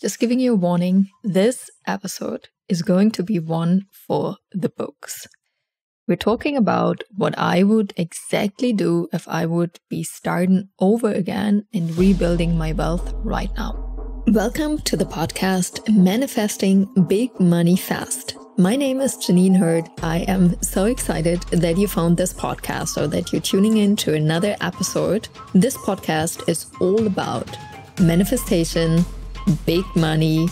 just giving you a warning, this episode is going to be one for the books. We're talking about what I would exactly do if I would be starting over again and rebuilding my wealth right now. Welcome to the podcast, Manifesting Big Money Fast. My name is Jeanine. I am so excited that you found this podcast or that you're tuning in to another episode. This podcast is all about manifestation, big money,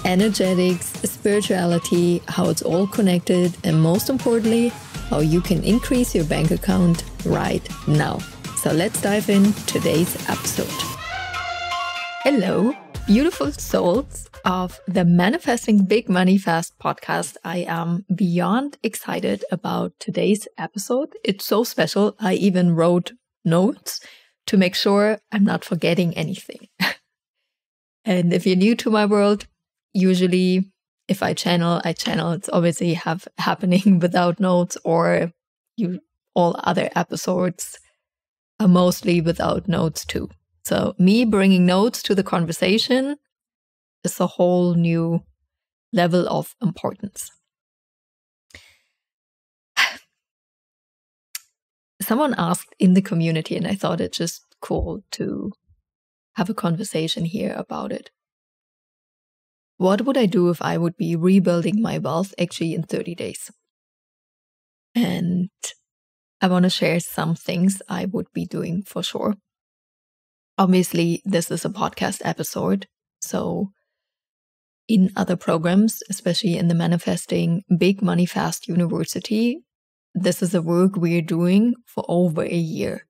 energetics, spirituality, how it's all connected, and most importantly, how you can increase your bank account right now. So let's dive in today's episode. Hello, beautiful souls of the Manifesting Big Money Fast podcast. I am beyond excited about today's episode. It's so special. I even wrote notes to make sure I'm not forgetting anything. And if you're new to my world, usually if I channel, it's obviously happening without notes, or all other episodes are mostly without notes too. So me bringing notes to the conversation is a whole new level of importance. Someone asked in the community, and I thought it's just cool to have a conversation here about it. What would I do if I would be rebuilding my wealth actually in 30 days? And I want to share some things I would be doing for sure. Obviously, this is a podcast episode, so in other programs, especially in the Manifesting Big Money Fast University, this is the work we're doing for over a year.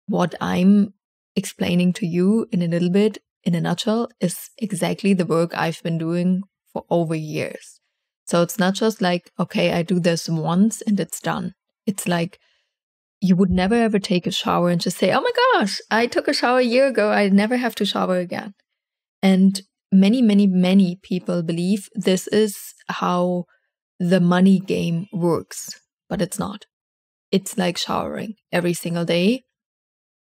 What I'm explaining to you in a little bit, in a nutshell, is exactly the work I've been doing for over years. So it's not just like, okay, I do this once and it's done. It's like you would never ever take a shower and just say, oh my gosh, I took a shower a year ago, I never have to shower again. And many people believe this is how the money game works, but it's not. It's like showering every single day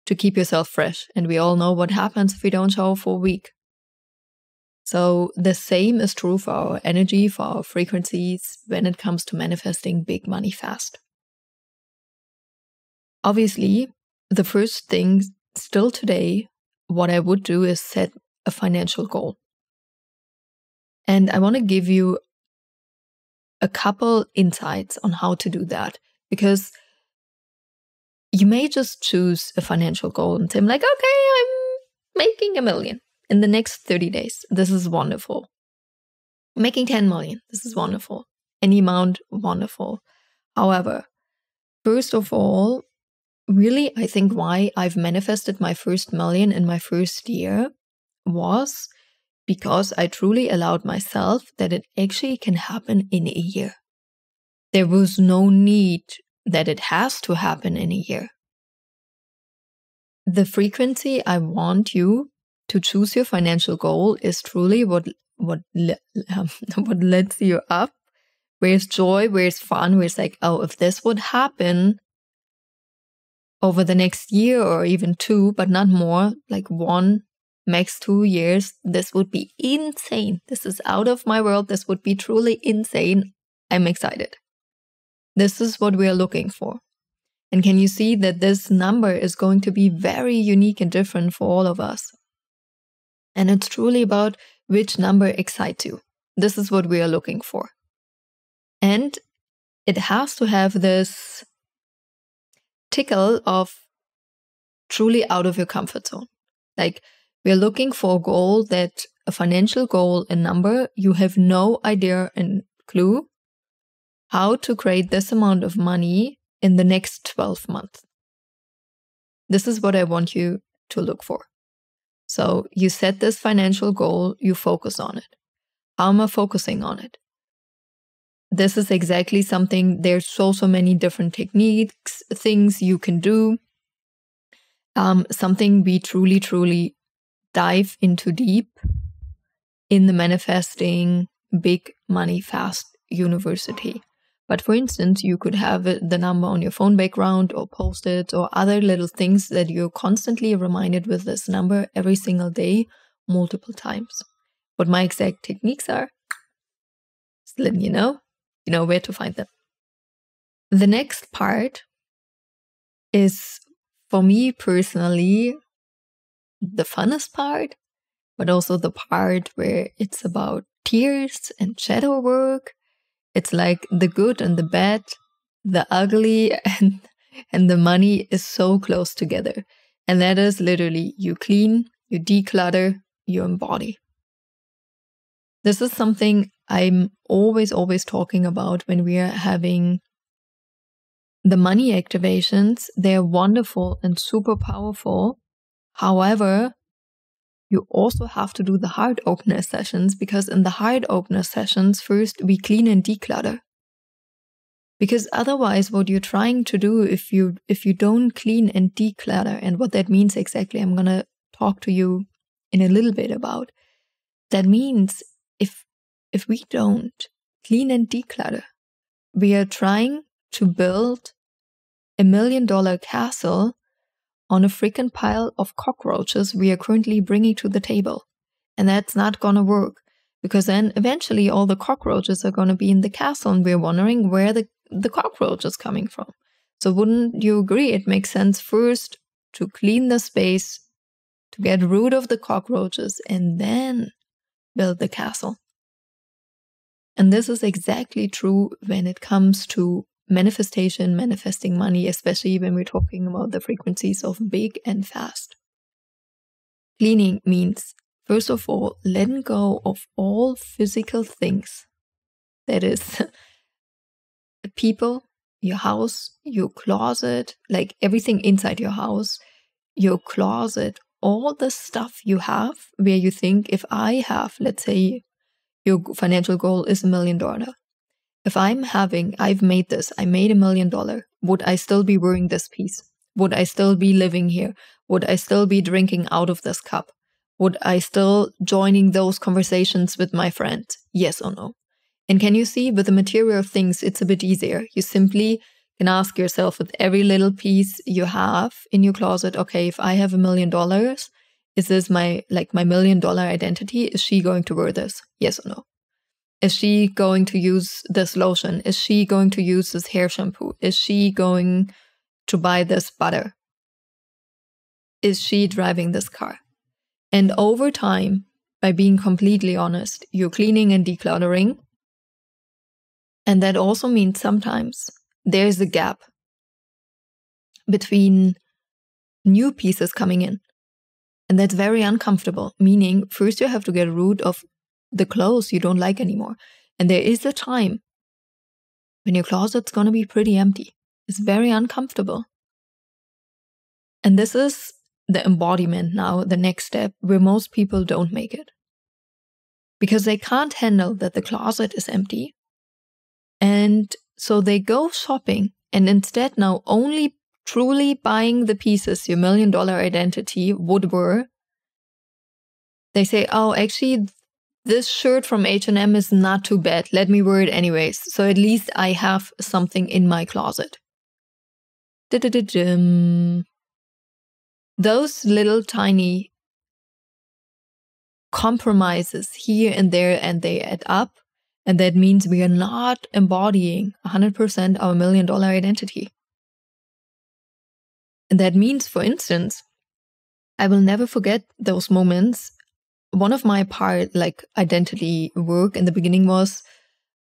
to keep yourself fresh. And we all know what happens if we don't shower for a week. So the same is true for our energy, for our frequencies, when it comes to manifesting big money fast. Obviously, the first thing still today, what I would do is set a financial goal. And I want to give you a couple insights on how to do that, because you may just choose a financial goal and say, like, okay, I'm making $1 million in the next 30 days. This is wonderful. Making 10 million. This is wonderful. Any amount, wonderful. However, first of all, really, I think why I've manifested my first $1 million in my first year was because I truly allowed myself that it actually can happen in a year. There was no need that it has to happen in a year. The frequency I want you to choose your financial goal is truly what lets you up, where's joy, where's fun, where's like, oh, if this would happen over the next year or even 2, but not more, like 1, max 2 years, this would be insane. This is out of my world. This would be truly insane. I'm excited. This is what we are looking for. And can you see that this number is going to be very unique and different for all of us? And it's truly about which number excites you. This is what we are looking for. And it has to have this tickle of truly out of your comfort zone. Like, we're looking for a goal that, a financial goal, a number, you have no idea and clue how to create this amount of money in the next 12 months. This is what I want you to look for. So you set this financial goal, you focus on it. How am I focusing on it? This is exactly something, there's so many different techniques, things you can do. Something we truly dive into deep in the Manifesting Big Money Fast University. But for instance, you could have the number on your phone background or post-it or other little things that you're constantly reminded with this number every single day, multiple times. what my exact techniques are, just letting you know where to find them. The next part is, for me personally, the funnest part, but also the part where it's about tears and shadow work. It's like the good and the bad, the ugly and the money is so close together. And that is literally you clean, you declutter, you embody. This is something I'm always talking about when we are having the money activations. They're wonderful and super powerful. However, you also have to do the heart opener sessions, because in the heart opener sessions, first we clean and declutter. Because otherwise, what you're trying to do, if you don't clean and declutter, and what that means exactly, I'm going to talk to you in a little bit about. That means if we don't clean and declutter, we are trying to build $1 million castle on a freaking pile of cockroaches we are currently bringing to the table. And that's not going to work, because then eventually all the cockroaches are going to be in the castle and we're wondering where the cockroach is coming from. So wouldn't you agree it makes sense first to clean the space, to get rid of the cockroaches, and then build the castle? And this is exactly true when it comes to manifestation, manifesting money, especially when we're talking about the frequencies of big and fast. Cleaning means, first of all, letting go of all physical things. That is, people, your house, your closet, like everything inside your house, your closet, all the stuff you have where you think, if I have, let's say, your financial goal is $1 million. If I've made this, I made $1 million, would I still be wearing this piece? Would I still be living here? Would I still be drinking out of this cup? Would I still joining those conversations with my friends? Yes or no? And can you see, with the material things, it's a bit easier. You simply can ask yourself with every little piece you have in your closet, okay, if I have $1 million, is this my $1 million identity? Is she going to wear this? Yes or no? Is she going to use this lotion? Is she going to use this hair shampoo? Is she going to buy this butter? Is she driving this car? And over time, by being completely honest, you're cleaning and decluttering. And that also means sometimes there's a gap between new pieces coming in. And that's very uncomfortable, meaning first you have to get rid of the clothes you don't like anymore. And there is a time when your closet's going to be pretty empty. It's very uncomfortable. And this is the embodiment now, the next step, where most people don't make it. Because they can't handle that the closet is empty. And so they go shopping and instead now only truly buying the pieces your $1 million identity would wear. They say, oh, actually, this shirt from H&M is not too bad. Let me wear it anyways. So at least I have something in my closet. Those little tiny compromises here and there, and they add up. And that means we are not embodying 100% our $1 million identity. And that means, for instance, I will never forget those moments. One of my identity work in the beginning was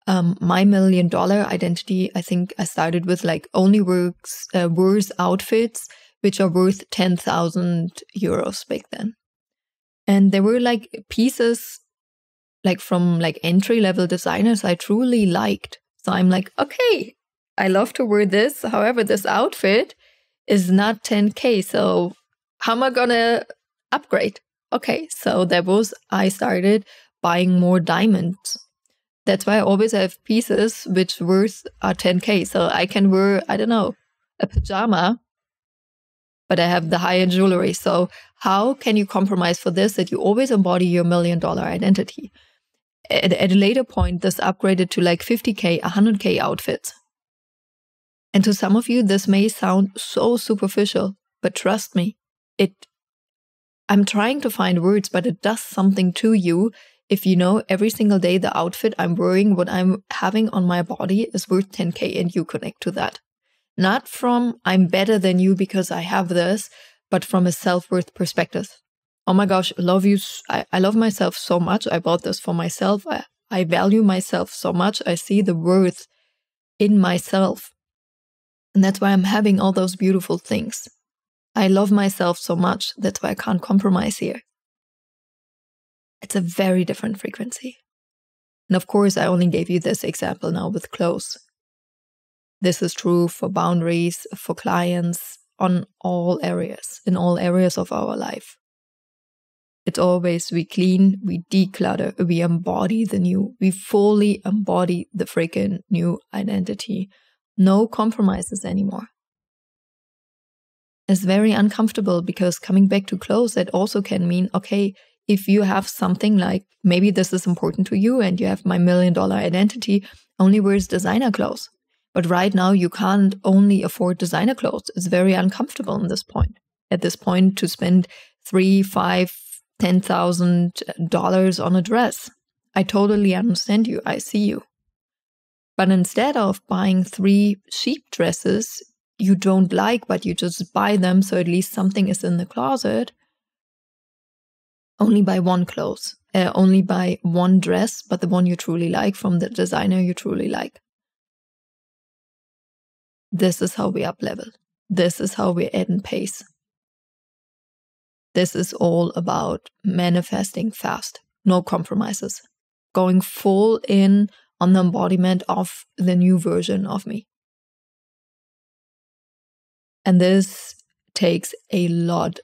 my $1 million identity. I think I started with only wears outfits which are worth 10,000 euros back then. And there were pieces from entry-level designers I truly liked. So I'm okay, I love to wear this. However, this outfit is not 10K. So how am I gonna upgrade? Okay, so I started buying more diamonds. That's why I always have pieces which worth 10K. So I can wear, I don't know, a pajama, but I have the higher jewelry. So how can you compromise for this, that you always embody your $1 million identity? At a later point, this upgraded to 50K, 100K outfits. And to some of you, this may sound so superficial, but trust me, I'm trying to find words, but it does something to you if you know every single day the outfit I'm wearing, what I'm having on my body is worth 10K, and you connect to that. Not from I'm better than you because I have this, but from a self-worth perspective. Oh my gosh, I love you. I love myself so much. I bought this for myself. I value myself so much. I see the worth in myself. And that's why I'm having all those beautiful things. I love myself so much. That's why I can't compromise here. It's a very different frequency. And of course, I only gave you this example now with clothes. This is true for boundaries, for clients, on all areas, in all areas of our life. It's always we clean, we declutter, we embody the new. We fully embody the freaking new identity. No compromises anymore. It's very uncomfortable because coming back to clothes, that also can mean, okay, if you have something like, maybe this is important to you and you have my $1 million identity, only wears designer clothes. But right now you can't only afford designer clothes. It's very uncomfortable at this point to spend $3,000, $5,000, $10,000 on a dress. I totally understand you. I see you. But instead of buying 3 cheap dresses you don't like, but you just buy them so at least something is in the closet, only buy one clothes, only buy one dress, but the one you truly like from the designer you truly like. This is how we up level. This is how we add in pace. This is all about manifesting fast, no compromises, going full in on the embodiment of the new version of me. And this takes a lot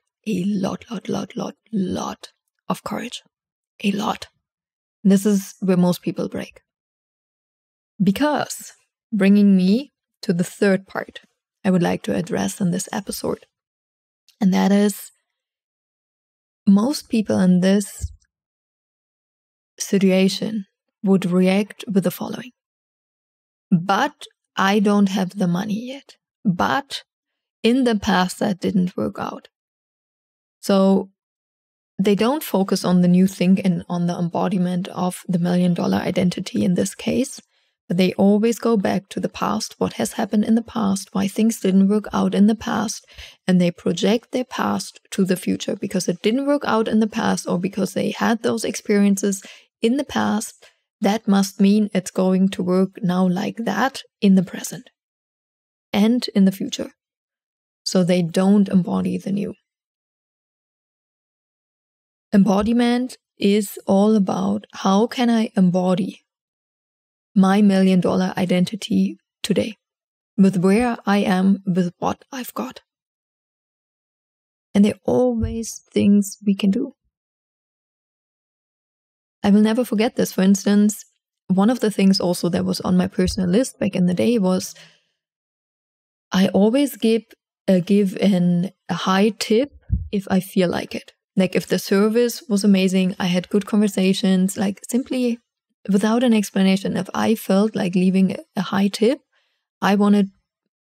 of courage. A lot. And this is where most people break. Because bringing me to the third part I would like to address in this episode. And that is, most people in this situation would react with the following. But I don't have the money yet. But in the past that didn't work out. So they don't focus on the new thing and on the embodiment of the $1 million identity in this case. But they always go back to the past, what has happened in the past, why things didn't work out in the past, and they project their past to the future because it didn't work out in the past or because they had those experiences in the past. That must mean it's going to work now like that in the present and in the future. So they don't embody the new. Embodiment is all about how can I embody my $1 million identity today, with where I am, with what I've got. And there are always things we can do. I will never forget this. For instance, one of the things also that was on my personal list back in the day was I always give a high tip if I feel like it. Like if the service was amazing, I had good conversations, like simply without an explanation. If I felt like leaving a high tip, I want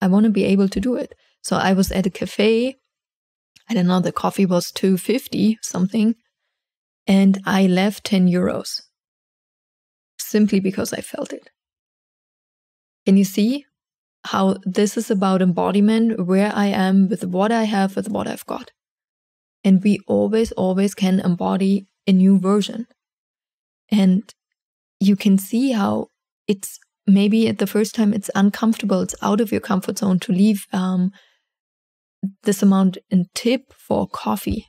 to be able to do it. So I was at a cafe. I don't know, the coffee was $2.50 something. And I left 10 euros simply because I felt it. Can you see how this is about embodiment, where I am with what I have, with what I've got? And we always can embody a new version. And you can see how it's maybe at the first time it's uncomfortable, it's out of your comfort zone to leave this amount in tip for coffee,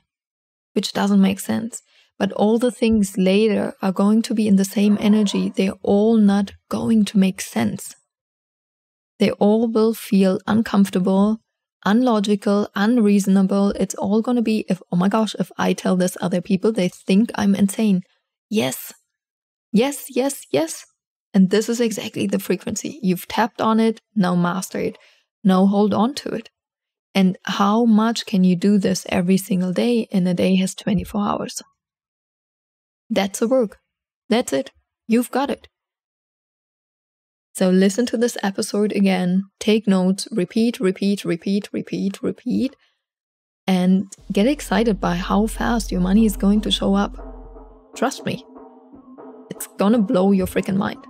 which doesn't make sense. But all the things later are going to be in the same energy. They're all not going to make sense. They all will feel uncomfortable, unlogical, unreasonable. It's all going to be, oh my gosh, if I tell this other people, they think I'm insane. Yes. And this is exactly the frequency. You've tapped on it, now master it. Now hold on to it. And how much can you do this every single day? And a day has 24 hours. That's the work. That's it. You've got it. So listen to this episode again, take notes, repeat, and get excited by how fast your money is going to show up. Trust me. gonna blow your freaking mind.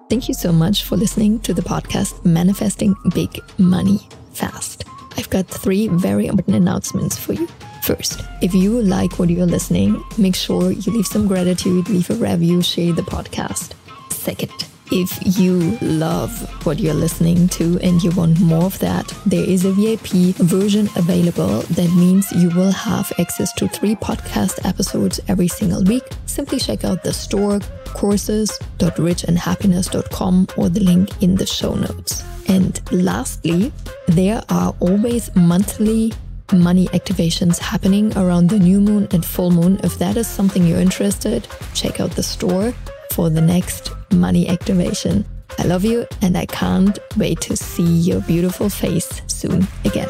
Thank you so much for listening to the podcast Manifesting Big Money Fast. I've got 3 very important announcements for you. First, if you like what you're listening, make sure you leave some gratitude, leave a review, share the podcast. Second, if you love what you're listening to and you want more of that, there is a VIP version available. That means you will have access to 3 podcast episodes every single week. Simply check out the store, courses.richandhappiness.com, or the link in the show notes. And lastly, there are always monthly money activations happening around the new moon and full moon. If that is something you're interested, check out the store for the next money activation. I love you and I can't wait to see your beautiful face soon again.